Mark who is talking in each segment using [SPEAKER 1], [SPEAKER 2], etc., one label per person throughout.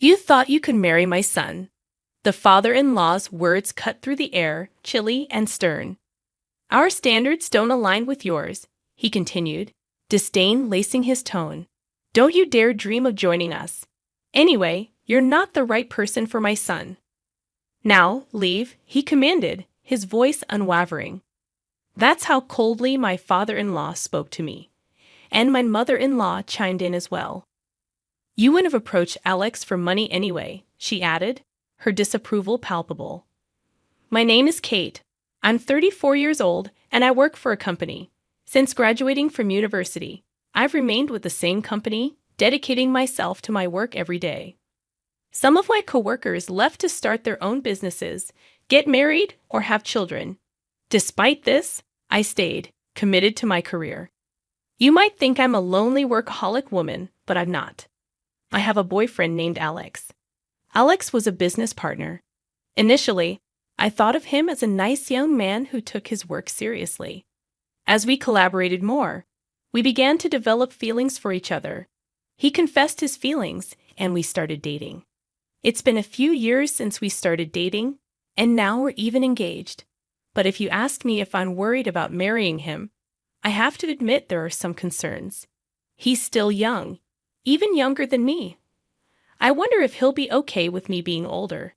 [SPEAKER 1] You thought you could marry my son. The father-in-law's words cut through the air, chilly and stern. Our standards don't align with yours, he continued, disdain lacing his tone. Don't you dare dream of joining us. Anyway, you're not the right person for my son. Now, leave, he commanded, his voice unwavering. That's how coldly my father-in-law spoke to me. And my mother-in-law chimed in as well. You wouldn't have approached Alex for money anyway, she added, her disapproval palpable. My name is Kate. I'm 34 years old, and I work for a company. Since graduating from university, I've remained with the same company, dedicating myself to my work every day. Some of my coworkers left to start their own businesses, get married, or have children. Despite this, I stayed, committed to my career. You might think I'm a lonely workaholic woman, but I'm not. I have a boyfriend named Alex. Alex was a business partner. Initially, I thought of him as a nice young man who took his work seriously. As we collaborated more, we began to develop feelings for each other. He confessed his feelings, and we started dating. It's been a few years since we started dating, and now we're even engaged. But if you ask me if I'm worried about marrying him, I have to admit there are some concerns. He's still young, even younger than me. I wonder if he'll be okay with me being older.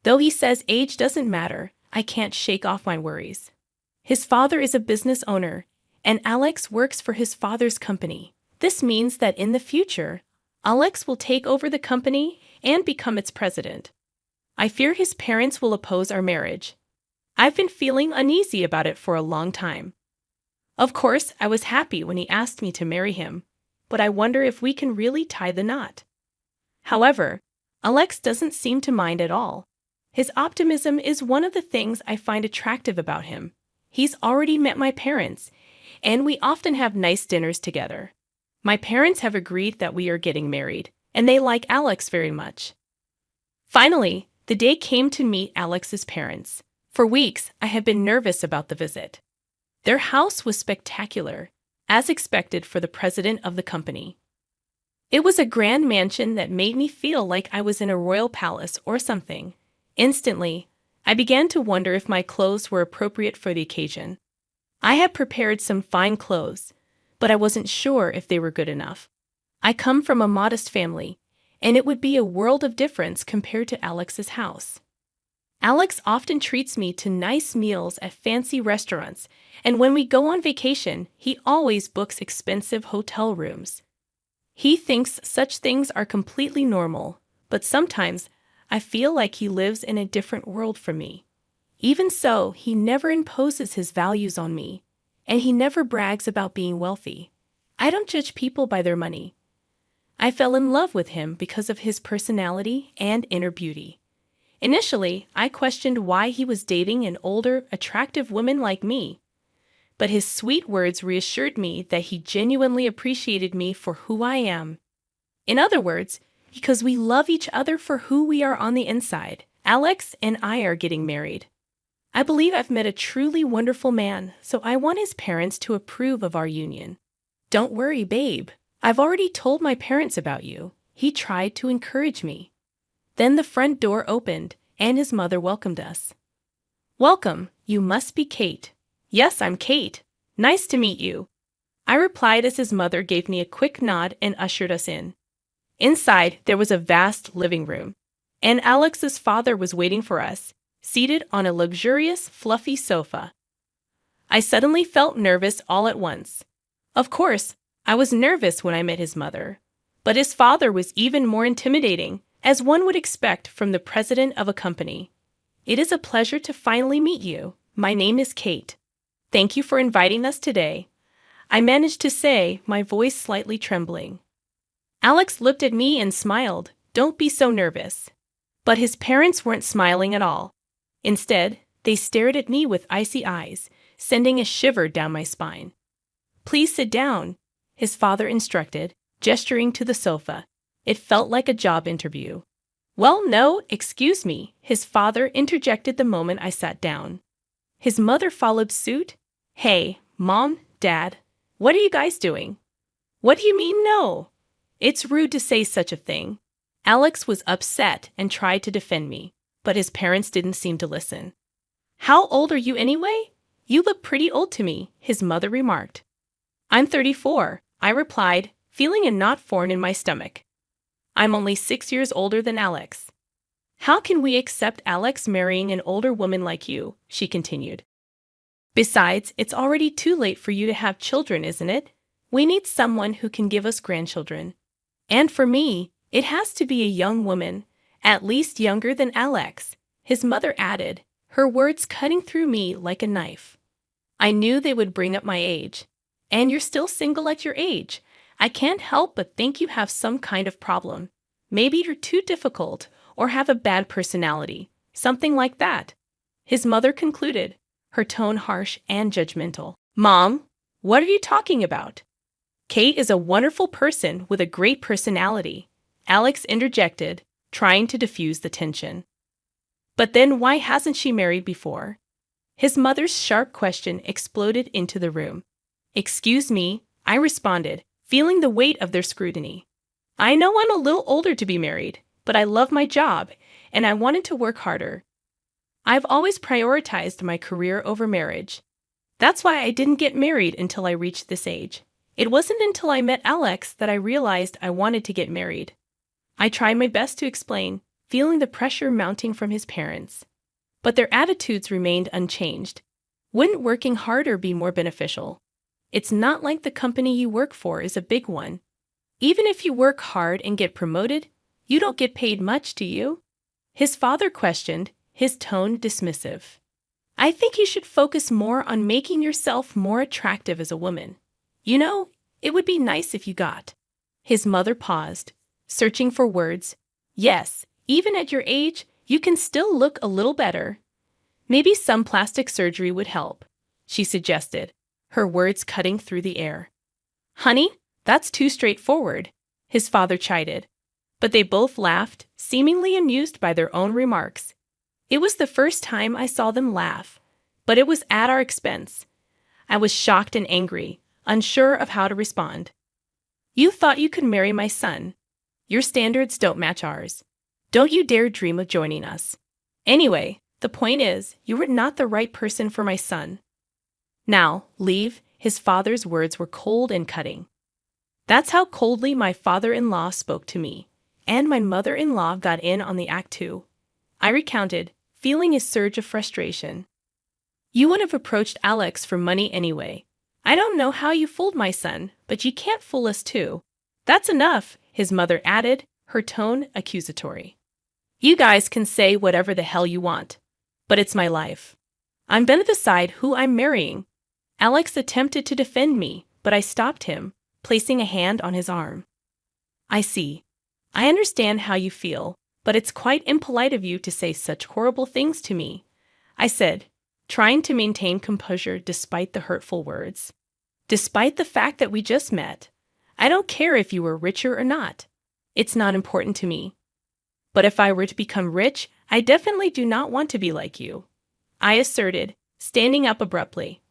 [SPEAKER 1] Though he says age doesn't matter, I can't shake off my worries. His father is a business owner, and Alex works for his father's company. This means that in the future, Alex will take over the company and become its president. I fear his parents will oppose our marriage. I've been feeling uneasy about it for a long time. Of course, I was happy when he asked me to marry him, but I wonder if we can really tie the knot. However, Alex doesn't seem to mind at all. His optimism is one of the things I find attractive about him. He's already met my parents, and we often have nice dinners together. My parents have agreed that we are getting married, and they like Alex very much. Finally, the day came to meet Alex's parents. For weeks, I had been nervous about the visit. Their house was spectacular, as expected for the president of the company. It was a grand mansion that made me feel like I was in a royal palace or something. Instantly, I began to wonder if my clothes were appropriate for the occasion. I had prepared some fine clothes, but I wasn't sure if they were good enough. I come from a modest family, and it would be a world of difference compared to Alex's house. Alex often treats me to nice meals at fancy restaurants, and when we go on vacation, he always books expensive hotel rooms. He thinks such things are completely normal, but sometimes I feel like he lives in a different world from me. Even so, he never imposes his values on me, and he never brags about being wealthy. I don't judge people by their money. I fell in love with him because of his personality and inner beauty. Initially, I questioned why he was dating an older, attractive woman like me. But his sweet words reassured me that he genuinely appreciated me for who I am. In other words, because we love each other for who we are on the inside, Alex and I are getting married. I believe I've met a truly wonderful man, so I want his parents to approve of our union. Don't worry, babe. I've already told my parents about you. He tried to encourage me. Then the front door opened, and his mother welcomed us. Welcome, you must be Kate. Yes, I'm Kate. Nice to meet you. I replied as his mother gave me a quick nod and ushered us in. Inside, there was a vast living room, and Alex's father was waiting for us, seated on a luxurious, fluffy sofa. I suddenly felt nervous all at once. Of course, I was nervous when I met his mother, but his father was even more intimidating, as one would expect from the president of a company. It is a pleasure to finally meet you. My name is Kate. Thank you for inviting us today. I managed to say, my voice slightly trembling. Alex looked at me and smiled. Don't be so nervous. But his parents weren't smiling at all. Instead, they stared at me with icy eyes, sending a shiver down my spine. Please sit down, his father instructed, gesturing to the sofa. It felt like a job interview. Well, no, excuse me, his father interjected the moment I sat down. His mother followed suit. Hey, Mom, Dad, what are you guys doing? What do you mean no? It's rude to say such a thing. Alex was upset and tried to defend me, but his parents didn't seem to listen. "How old are you anyway? You look pretty old to me," his mother remarked. "I'm 34, I replied, feeling a knot form in my stomach. "I'm only 6 years older than Alex." "How can we accept Alex marrying an older woman like you?" she continued. "Besides, it's already too late for you to have children, isn't it? We need someone who can give us grandchildren. And for me, it has to be a young woman, at least younger than Alex," his mother added, her words cutting through me like a knife. I knew they would bring up my age. "And you're still single at your age. I can't help but think you have some kind of problem. Maybe you're too difficult or have a bad personality, something like that," his mother concluded, her tone harsh and judgmental. "Mom, what are you talking about? Kate is a wonderful person with a great personality," Alex interjected, trying to diffuse the tension. "But then why hasn't she married before?" His mother's sharp question exploded into the room. "Excuse me," I responded, feeling the weight of their scrutiny. "I know I'm a little older to be married, but I love my job, and I wanted to work harder. I've always prioritized my career over marriage. That's why I didn't get married until I reached this age. It wasn't until I met Alex that I realized I wanted to get married." I tried my best to explain, feeling the pressure mounting from his parents. But their attitudes remained unchanged. Wouldn't working harder be more beneficial? It's not like the company you work for is a big one. Even if you work hard and get promoted, you don't get paid much, do you? His father questioned, his tone dismissive. "I think you should focus more on making yourself more attractive as a woman. You know, it would be nice if you got." His mother paused, searching for words. "Yes, even at your age, you can still look a little better. Maybe some plastic surgery would help," she suggested, her words cutting through the air. "Honey, that's too straightforward," his father chided. But they both laughed, seemingly amused by their own remarks. It was the first time I saw them laugh, but it was at our expense. I was shocked and angry, unsure of how to respond. "You thought you could marry my son. Your standards don't match ours. Don't you dare dream of joining us. Anyway, the point is, you were not the right person for my son. Now, leave." His father's words were cold and cutting. That's how coldly my father-in-law spoke to me, and my mother-in-law got in on the act too. I recounted, feeling a surge of frustration. "You would have approached Alex for money anyway. I don't know how you fooled my son, but you can't fool us too." "That's enough," his mother added, her tone accusatory. "You guys can say whatever the hell you want, but it's my life. I'm gonna decide who I'm marrying." Alex attempted to defend me, but I stopped him, placing a hand on his arm. "I see. I understand how you feel, but it's quite impolite of you to say such horrible things to me," I said, trying to maintain composure despite the hurtful words. "Despite the fact that we just met, I don't care if you were richer or not. It's not important to me. But if I were to become rich, I definitely do not want to be like you," I asserted, standing up abruptly.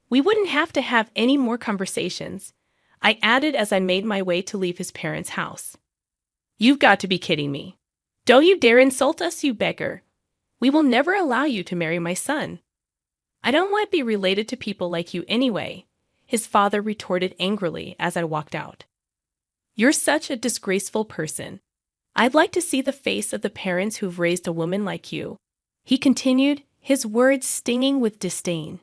[SPEAKER 1] "We wouldn't have to have any more conversations," I added as I made my way to leave his parents' house. "You've got to be kidding me. Don't you dare insult us, you beggar. We will never allow you to marry my son." "I don't want to be related to people like you anyway," his father retorted angrily as I walked out. "You're such a disgraceful person. I'd like to see the face of the parents who've raised a woman like you," he continued, his words stinging with disdain.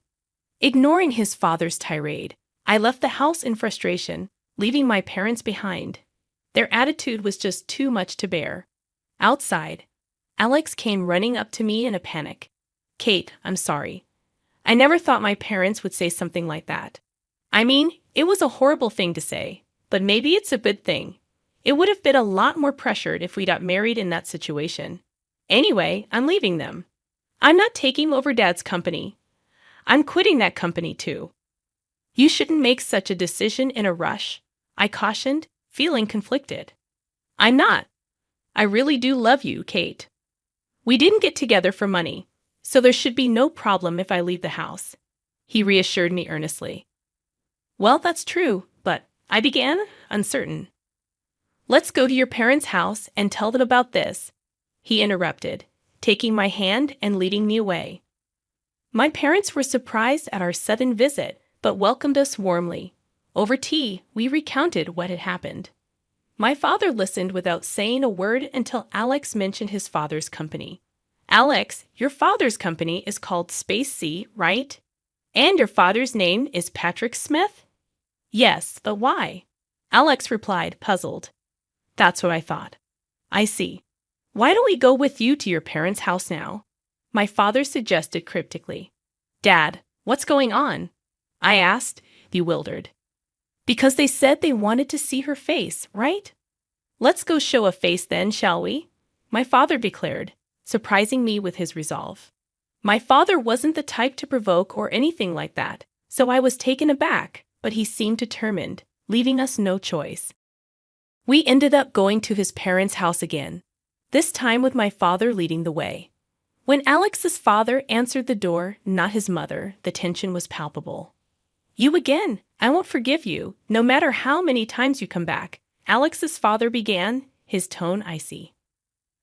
[SPEAKER 1] Ignoring his father's tirade, I left the house in frustration, leaving my parents behind. Their attitude was just too much to bear. Outside, Alex came running up to me in a panic. "Kate, I'm sorry. I never thought my parents would say something like that. I mean, it was a horrible thing to say, but maybe it's a good thing. It would have been a lot more pressured if we got married in that situation. Anyway, I'm leaving them. I'm not taking over Dad's company. I'm quitting that company too." "You shouldn't make such a decision in a rush," I cautioned, feeling conflicted. "I'm not. I really do love you, Kate. We didn't get together for money, so there should be no problem if I leave the house," he reassured me earnestly. "Well, that's true, but," I began, uncertain. Let's go to your parents' house and tell them about this, he interrupted, taking my hand and leading me away. My parents were surprised at our sudden visit, but welcomed us warmly. Over tea, we recounted what had happened. My father listened without saying a word until Alex mentioned his father's company. Alex, your father's company is called Space C, right? And your father's name is Patrick Smith? Yes, but why? Alex replied, puzzled. That's what I thought. I see. Why don't we go with you to your parents' house now? My father suggested cryptically. Dad, what's going on? I asked, bewildered. Because they said they wanted to see her face, right? Let's go show a face then, shall we? My father declared, surprising me with his resolve. My father wasn't the type to provoke or anything like that, so I was taken aback, but he seemed determined, leaving us no choice. We ended up going to his parents' house again, this time with my father leading the way. When Alex's father answered the door, not his mother, the tension was palpable. You again, I won't forgive you, no matter how many times you come back, Alex's father began, his tone icy.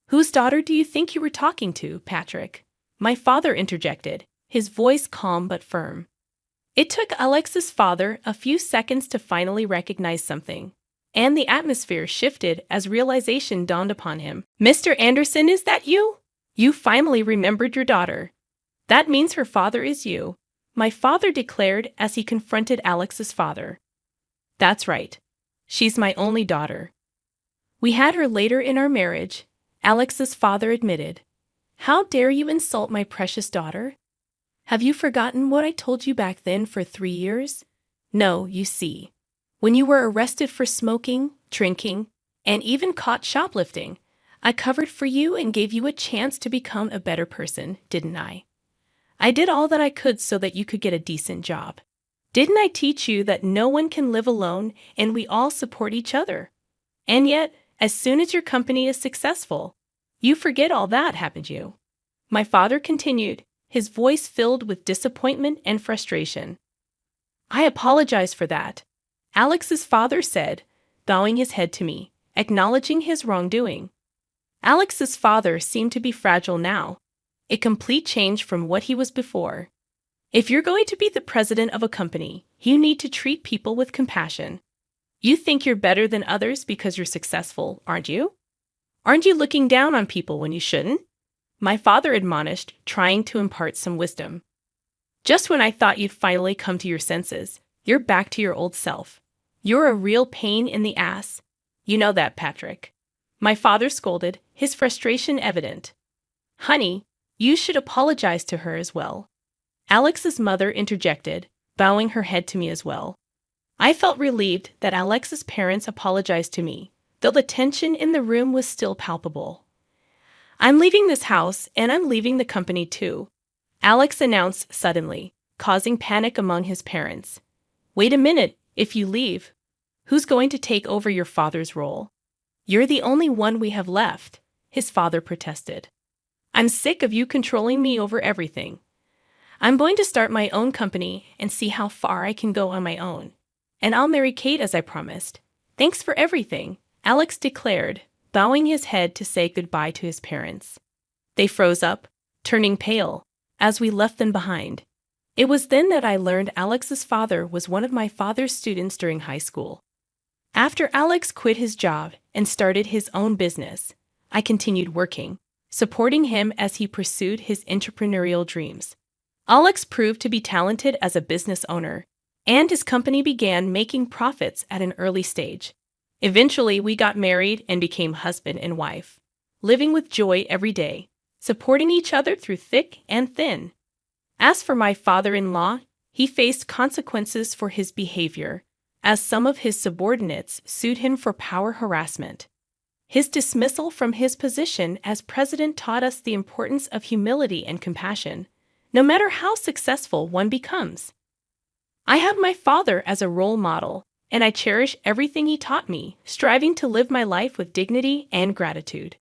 [SPEAKER 1] Whose daughter do you think you were talking to, Patrick? My father interjected, his voice calm but firm. It took Alex's father a few seconds to finally recognize something, and the atmosphere shifted as realization dawned upon him. Mr. Anderson, is that you? You finally remembered your daughter. That means her father is you, my father declared as he confronted Alex's father. That's right. She's my only daughter. We had her later in our marriage, Alex's father admitted. How dare you insult my precious daughter? Have you forgotten what I told you back then for 3 years? No, you see. When you were arrested for smoking, drinking, and even caught shoplifting, I covered for you and gave you a chance to become a better person, didn't I? I did all that I could so that you could get a decent job. Didn't I teach you that no one can live alone and we all support each other? And yet, as soon as your company is successful, you forget all that, haven't you? My father continued, his voice filled with disappointment and frustration. I apologize for that, Alex's father said, bowing his head to me, acknowledging his wrongdoing. Alex's father seemed to be fragile now, a complete change from what he was before. If you're going to be the president of a company, you need to treat people with compassion. You think you're better than others because you're successful, aren't you? Aren't you looking down on people when you shouldn't? My father admonished, trying to impart some wisdom. Just when I thought you'd finally come to your senses, you're back to your old self. You're a real pain in the ass. You know that, Patrick. My father scolded, his frustration evident. Honey, you should apologize to her as well. Alex's mother interjected, bowing her head to me as well. I felt relieved that Alex's parents apologized to me, though the tension in the room was still palpable. I'm leaving this house, and I'm leaving the company too, Alex announced suddenly, causing panic among his parents. Wait a minute, if you leave, who's going to take over your father's role? You're the only one we have left, his father protested. I'm sick of you controlling me over everything. I'm going to start my own company and see how far I can go on my own. And I'll marry Kate as I promised. Thanks for everything, Alex declared, bowing his head to say goodbye to his parents. They froze up, turning pale, as we left them behind. It was then that I learned Alex's father was one of my father's students during high school. After Alex quit his job and started his own business, I continued working, supporting him as he pursued his entrepreneurial dreams. Alex proved to be talented as a business owner, and his company began making profits at an early stage. Eventually, we got married and became husband and wife, living with joy every day, supporting each other through thick and thin. As for my father-in-law, he faced consequences for his behavior, as some of his subordinates sued him for power harassment. His dismissal from his position as president taught us the importance of humility and compassion, no matter how successful one becomes. I have my father as a role model, and I cherish everything he taught me, striving to live my life with dignity and gratitude.